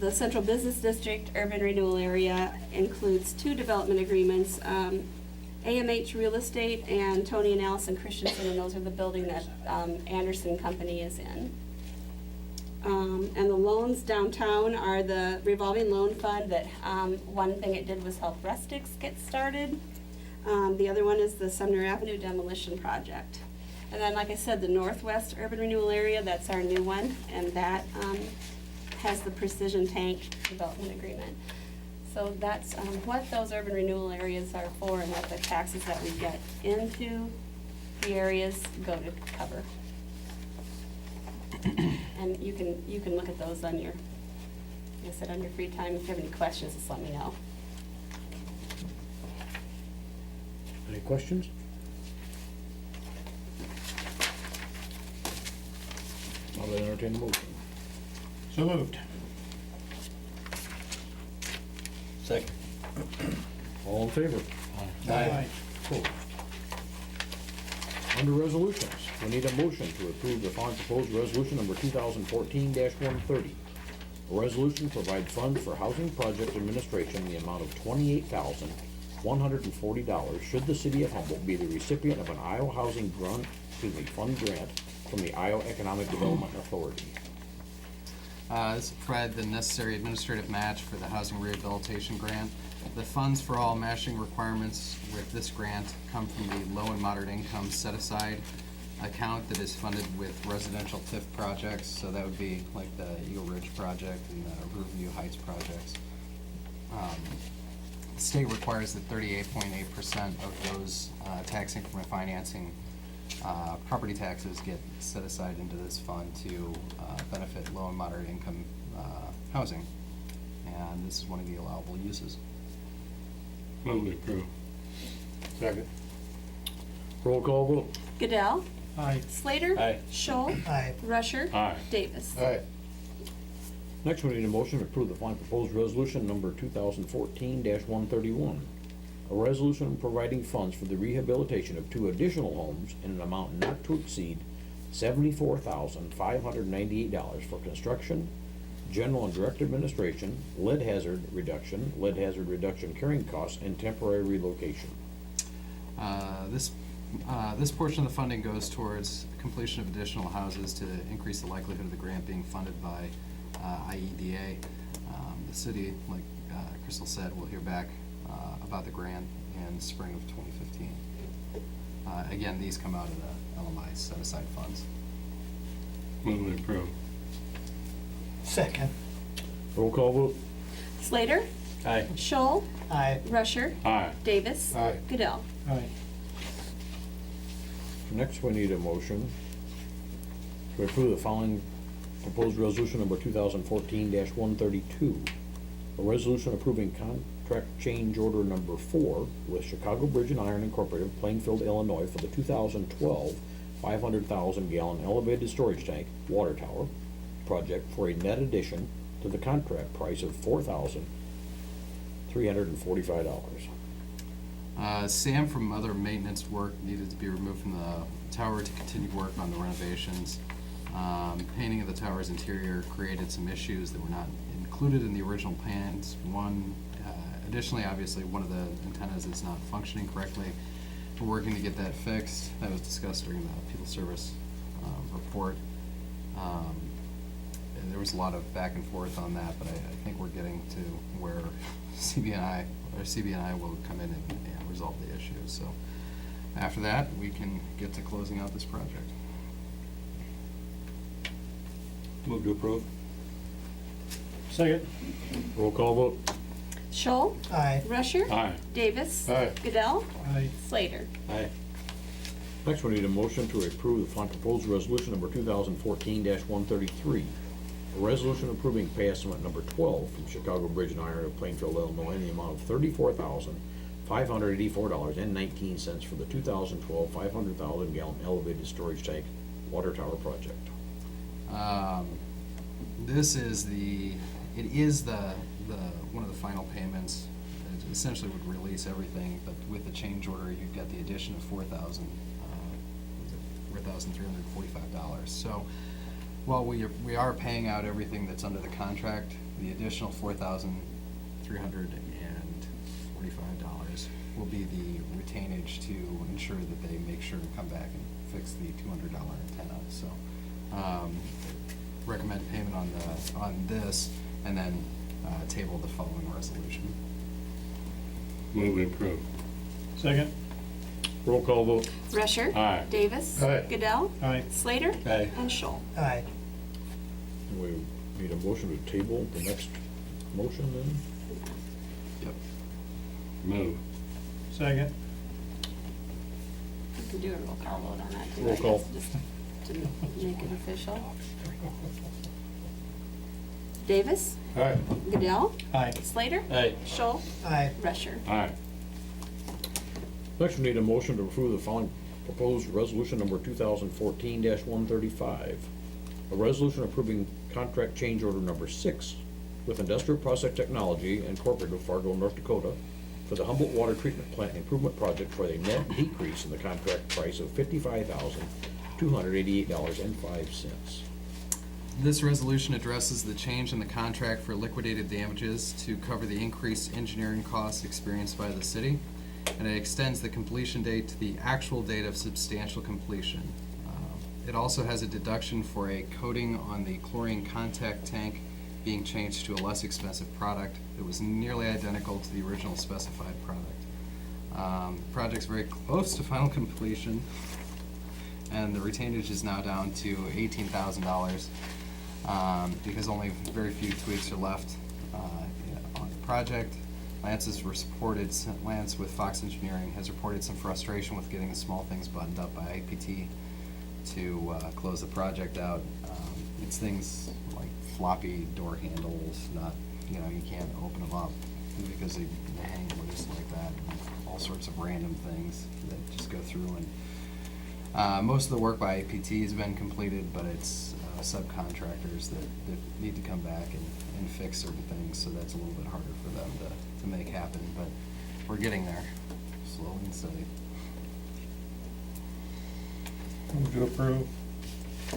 The Central Business District Urban Renewal Area includes 2 development agreements, AMH Real Estate and Tony and Allison Christensen, and those are the building that Anderson Company is in. And the loans downtown are the revolving loan fund that one thing it did was help rustics get started. The other one is the Sumner Avenue demolition project. And then, like I said, the Northwest Urban Renewal Area, that's our new one, and that has the Precision Tank Development Agreement. So that's what those urban renewal areas are for, and what the taxes that we get into the areas go to cover. And you can look at those on your, like I said, on your free time. If you have any questions, just let me know. Any questions? I'll entertain the motion. So moved. Second. All in favor? Aye. Opposed? Under resolutions, we need a motion to approve the following proposed resolution number 2014-130. A resolution to provide funds for housing project administration in the amount of $28,140 should the city of Humboldt be the recipient of an Iowa Housing Fund grant from the Iowa Economic Development Authority. This will provide the necessary administrative match for the housing rehabilitation grant. The funds for all matching requirements with this grant come from the low and moderate income set-aside account that is funded with residential TIF projects. So that would be like the Eagle Ridge project and the Riverview Heights projects. The state requires that 38.8% of those tax increment financing property taxes get set aside into this fund to benefit low and moderate income housing. And this is one of the allowable uses. Move to approve. Second. Roll call vote. Goodell, Aye. Slater, Aye. Scholl, Aye. Rusher, Aye. Davis. Aye. Next, we need a motion to approve the following proposed resolution number 2014-131. A resolution providing funds for the rehabilitation of 2 additional homes in an amount not to exceed $74,598 for construction, general and direct administration, lead hazard reduction carrying costs, and temporary relocation. This portion of the funding goes towards completion of additional houses to increase the likelihood of the grant being funded by IEDA. The city, like Crystal said, will hear back about the grant in spring of 2015. Again, these come out of the LMI set-aside funds. Move to approve. Second. Roll call vote. Slater, Aye. Scholl, Aye. Rusher, Aye. Davis. Aye. Goodell. Aye. Next, we need a motion to approve the following proposed resolution number 2014-132. A resolution approving contract change order number 4 with Chicago Bridge and Iron Incorporated, Plainfield, Illinois, for the 2012 500,000 gallon elevated storage tank water tower project for a net addition to the contract price of $4,345. Sand from other maintenance work needed to be removed from the tower to continue work on the renovations. Painting of the tower's interior created some issues that were not included in the original plans. Additionally, obviously, one of the antennas is not functioning correctly. We're working to get that fixed. That was discussed during the People Service report. And there was a lot of back and forth on that, but I think we're getting to where CB&I will come in and resolve the issues. So after that, we can get to closing out this project. Move to approve. Second. Roll call vote. Scholl, Aye. Rusher, Aye. Davis. Aye. Goodell, Aye. Slater. Aye. Next, we need a motion to approve the following proposed resolution number 2014-133. A resolution approving pay estimate number 12 from Chicago Bridge and Iron of Plainfield, Illinois, in the amount of $34,584.19 for the 2012 500,000 gallon elevated storage tank water tower project. This is one of the final payments. It essentially would release everything, but with the change order, you've got the addition of $4,345. So Well, we are paying out everything that's under the contract. The additional $4,345 will be the retainage to ensure that they make sure to come back and fix the $200 antenna. So, recommend payment on this, and then table the following resolution. Move to approve. Second. Roll call vote. Rusher. Aye. Davis. Aye. Goodell. Aye. Slater. Aye. And Scholl. Aye. We need a motion to table the next motion then? Yep. Move. Second. We can do a roll call vote on that too. Roll I guess, call. just to make it official. Davis. Aye. Goodell. Aye. Slater. Aye. Scholl. Aye. Rusher. Aye. Next, we need a motion to approve the following proposed resolution number 2014-135. A resolution approving contract change order number 6 with Industrial Process Technology Incorporated of Fargo, North Dakota for the Humboldt Water Treatment Plant Improvement Project for a net decrease in the contract price of $55,288.05. This resolution addresses the change in the contract for liquidated damages to cover the increased engineering costs experienced by the city, and it extends the completion date to the actual date of substantial completion. It also has a deduction for a coating on the chlorine contact tank being changed to a less expensive product that was nearly identical to the original specified product. The project's very close to final completion, and the retainage is now down to $18,000 because only very few tweaks are left on the project. Lance with Fox Engineering has reported some frustration with getting the small things buttoned up by IPT to close the project out. It's things like floppy door handles, you can't open them up because they hang loose like that, and all sorts of random things that just go through. And most of the work by IPT has been completed, but it's subcontractors that need to come back and fix certain things, so that's a little bit harder for them to make happen, but we're getting there, slowly and steady. Move to approve.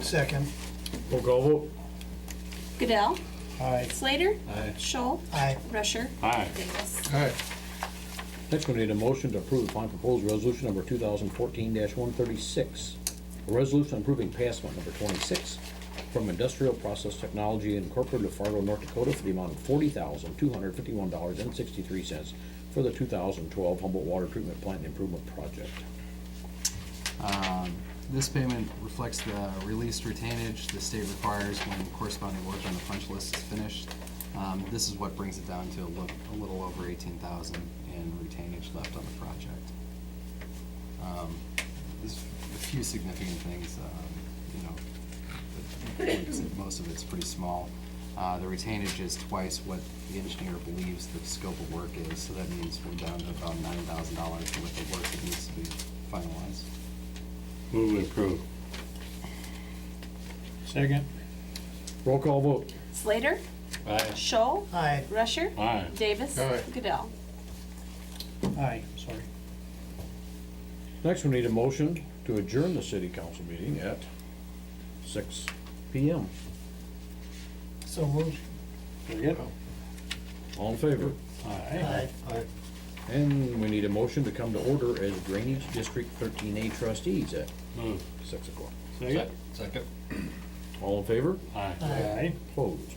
Second. Roll call vote. Goodell. Aye. Slater. Aye. Scholl. Aye. Rusher. Aye. Davis. Aye. Next, we need a motion to approve the following proposed resolution number 2014-136. A resolution approving pay estimate number 26 from Industrial Process Technology Incorporated of Fargo, North Dakota for the amount of $40,251.63 for the 2012 Humboldt Water Treatment Plant Improvement Project. This payment reflects the released retainage the state requires when corresponding work on the punch list is finished. This is what brings it down to a little over $18,000 in retainage left on the project. There's a few significant things, like I said, most of it's pretty small. The retainage is twice what the engineer believes the scope of work is, so that means we're down to about $9,000 with the work that needs to be finalized. Move to approve. Second. Roll call vote. Slater. Aye. Scholl. Aye. Rusher. Aye. Davis. Aye. Goodell. Aye, sorry. Next, we need a motion to adjourn the city council meeting at 6 p.m. So moved. Second. All in favor? Aye. Aye. And we need a motion to come to order as Drainage District 13A trustees at Move. 6 o'clock. Second. All in favor? Aye. Aye. Opposed.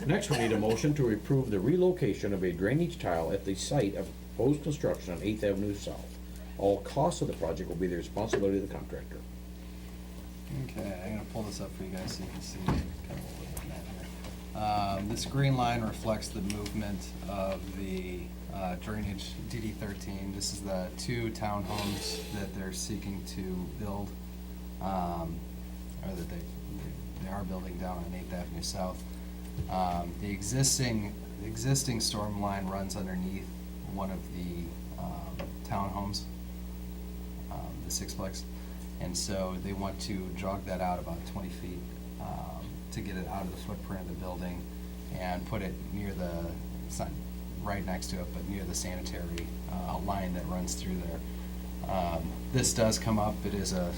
Next, we need a motion to approve the relocation of a drainage tile at the site of proposed construction on 8th Avenue South. All costs of the project will be the responsibility of the contractor. Okay, I'm gonna pull this up for you guys so you can see kind of what we're looking at here. This green line reflects the movement of the drainage DD13. This is the 2 townhomes that they're seeking to build, or that they are building down on 8th Avenue South. The existing storm line runs underneath one of the townhomes, the sixplex, and so they want to jog that out about 20 feet to get it out of the footprint of the building and put it near the, it's not right next to it, but near the sanitary line that runs through there. This does come up. It is a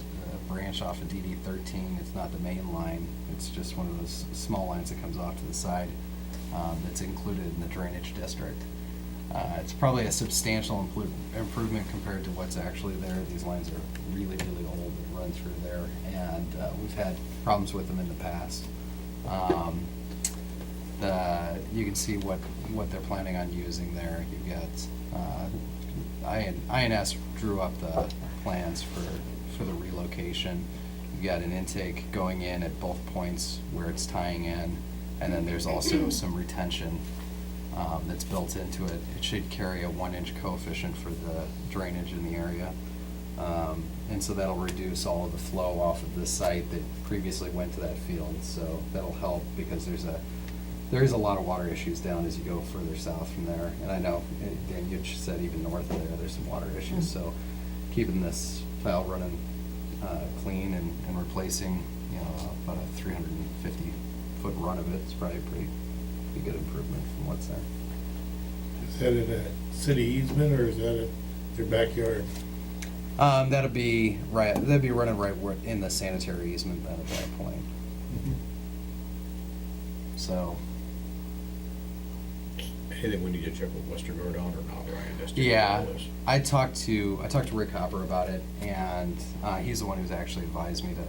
branch off of DD 13. It's not the main line. It's just one of those small lines that comes off to the side, that's included in the drainage district. It's probably a substantial improvement compared to what's actually there. These lines are really, really old that run through there, and we've had problems with them in the past. You can see what they're planning on using there. You've got, INS drew up the plans for the relocation. You've got an intake going in at both points where it's tying in, and then there's also some retention that's built into it. It should carry a 1-inch coefficient for the drainage in the area. And so that'll reduce all of the flow off of this site that previously went to that field. So that'll help because there is a lot of water issues down as you go further south from there. And I know, Dan, you said even north of there's some water issues. So keeping this tile running clean and replacing, about a 350-foot run of it is probably a pretty good improvement from what's there. Is that in a city easement or is that in your backyard? That'd be running right in the sanitary easement then at that point. So, Anything we need to check with Westergaard on or not, Ryan? Just to yeah, know this. I talked to Rick Hopper about it, and he's the one who's actually advised me to,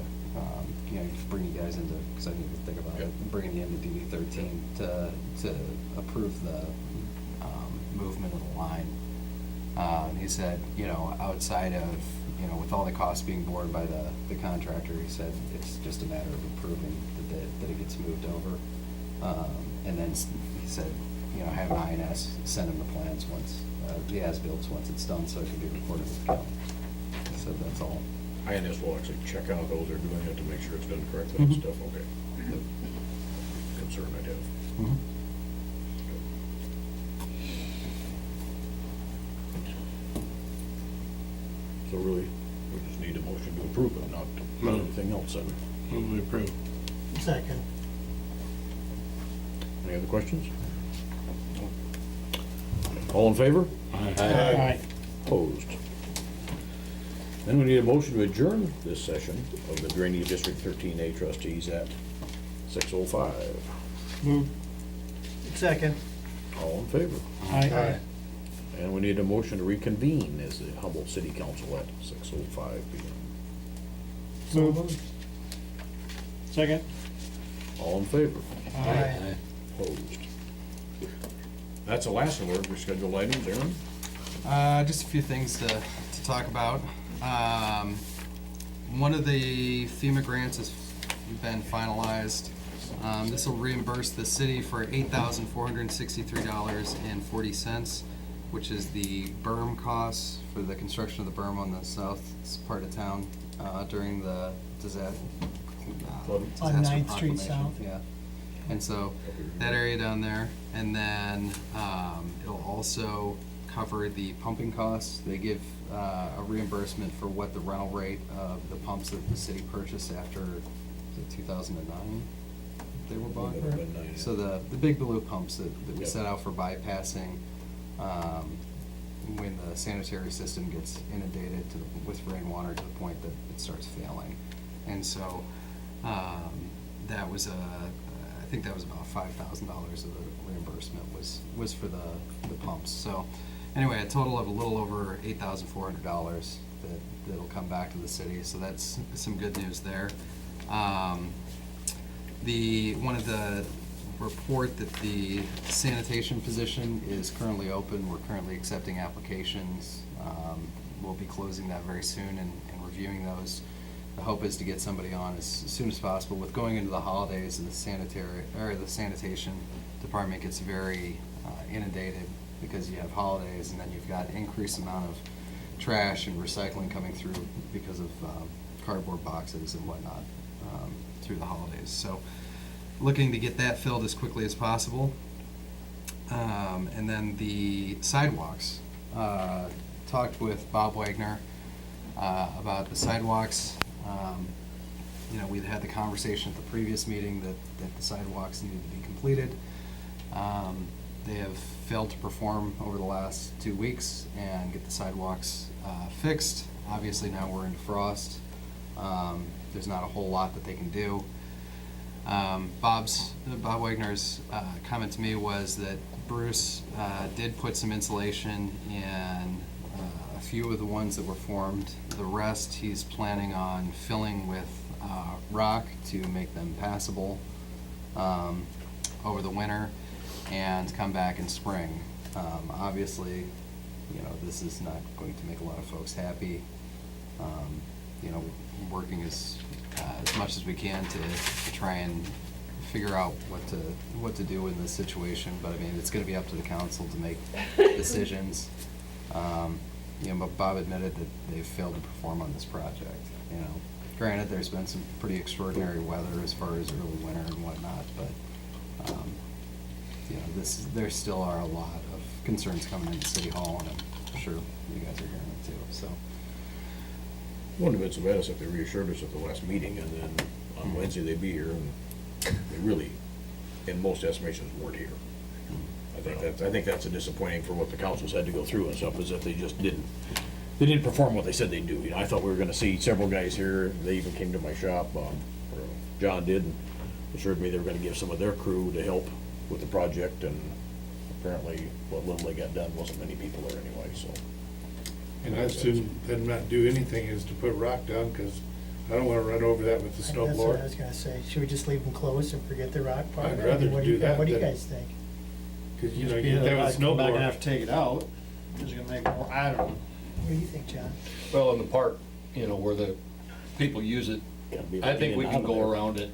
bring you guys into, because I need to think about it, Yep. bringing you into DD 13 to approve the movement of the line. He said, outside of, with all the costs being borne by the contractor, he said it's just a matter of approving that it gets moved over. And then he said, have an INS send him the plans once, the as-built once it's done, so it can be recorded with the county. He said that's all. INS will actually check out those they're doing it to make sure it's done correctly and Mhm. stuff, okay. Concern I'd have. Mhm. So really, we just need a motion to approve it, not anything else then. Move to approve. Second. Any other questions? All in favor? Aye. Opposed? Then we need a motion to adjourn this session of the Drainage District 13A trustees at 6:05. Move. Second. All in favor? Aye. And we need a motion to reconvene as the Humboldt City Council at 6:05 p.m. Move. Second. All in favor? Aye. Opposed? That's the last of our rescheduled items, Aaron. Just a few things to talk about. One of the FEMA grants has been finalized. This will reimburse the city for $8,463.40, which is the berm costs for the construction of the berm on the south part of town during the disaster. On disaster 9th Street proclamation. South. Yeah. And so that area down there, and then it'll also cover the pumping costs. They give a reimbursement for what the rental rate of the pumps that the city purchased after, was it 2009? They were bought. Would've been 9, yeah. So the big blue pumps that we Yep. set out for bypassing when the sanitary system gets inundated with rainwater to the point that it starts failing. And so that was I think that was about $5,000 of the reimbursement was for the pumps. So anyway, a total of a little over $8,400 that'll come back to the city. So that's some good news there. One of the report that the sanitation position is currently open. We're currently accepting applications. We'll be closing that very soon and reviewing those. The hope is to get somebody on as soon as possible. With going into the holidays, the sanitation department gets very inundated because you have holidays and then you've got increased amount of trash and recycling coming through because of cardboard boxes and whatnot through the holidays. So looking to get that filled as quickly as possible. And then the sidewalks. Talked with Bob Wagner about the sidewalks. We'd had the conversation at the previous meeting that the sidewalks needed to be completed. They have failed to perform over the last 2 weeks and get the sidewalks fixed. Obviously now we're in frost. There's not a whole lot that they can do. Bob Wagner's comment to me was that Bruce did put some insulation in a few of the ones that were formed. The rest he's planning on filling with rock to make them passable over the winter and come back in spring. Obviously, this is not going to make a lot of folks happy. Working as much as we can to try and figure out what to do in this situation, but I mean, it's gonna be up to the council to make decisions. But Bob admitted that they've failed to perform on this project, Granted, there's been some pretty extraordinary weather as far as early winter and whatnot, but, there still are a lot of concerns coming into City Hall, and I'm sure you guys are hearing it too, so. Wouldn't have been so bad as if they reassured us at the last meeting, and then on Wednesday they'd be here, and they really, in most estimations, weren't here. I think that's a disappointing for what the council's had to go through and stuff, is that they just didn't perform what they said they'd do. I thought we were gonna see several guys here. They even came to my shop, or John did, and assured me they were gonna give some of their crew to help with the project, and apparently what little they got done wasn't many people there anyway, so. And I assume them not do anything is to put rock down, because I don't wanna run over that with the snow That's what I blower. was gonna say. Should we just leave them closed and forget the rock part? I'd I mean, rather what do that What do you than- guys think? Cause you Just know, be you that have a I snow come back and blower. have to take it out, it's gonna make more, I don't know. What do you think, John? Well, in the park, where the people use it, Gotta be I think in we and can out of go there. around it.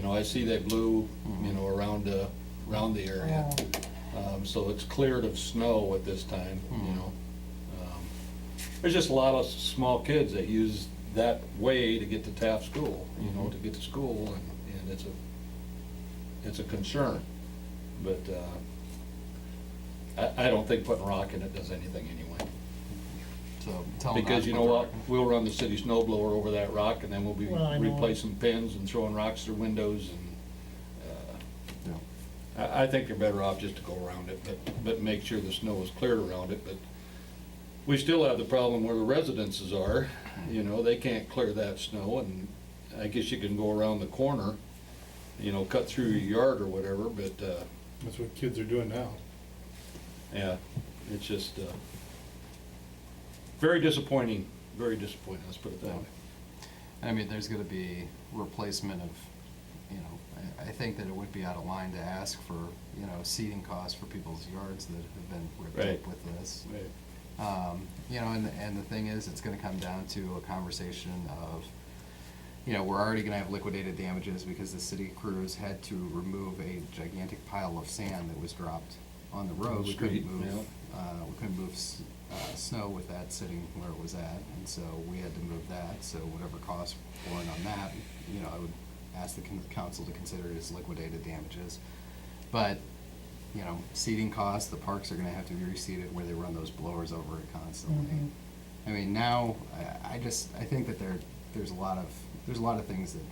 I see that blue, around the area. So it's cleared of snow at this time, There's just a lot of small kids that use that way to get to Taft School, to get to school, and it's a concern. But, I don't think putting rock in it does anything anyway. So tell them Because not you to know put what, rock in. we'll run the city snow blower over that rock, and then we'll be Well, I know. replacing pins and throwing rocks through windows, and, I think you're better off just to go around it, but make sure the snow is cleared around it, but we still have the problem where the residences are, they can't clear that snow, and I guess you can go around the corner, cut through your yard or whatever, but, That's what kids are doing now. yeah, it's just, very disappointing, let's put it that way. I mean, there's gonna be replacement of, I think that it would be out of line to ask for, seeding costs for people's yards that have been ripped Right. up with this. And the thing is, it's gonna come down to a conversation of, we're already gonna have liquidated damages because the city crews had to remove a gigantic pile of sand that was dropped on the road. On the We couldn't street, move, we couldn't move snow with that sitting where it was at, and so we had to move that, so whatever costs borne on that, I would ask the council to consider it as liquidated damages. But, seeding costs, the parks are gonna have to be reseeded where they run those blowers over it constantly. Mhm. I mean, now, I think that there's a lot of things that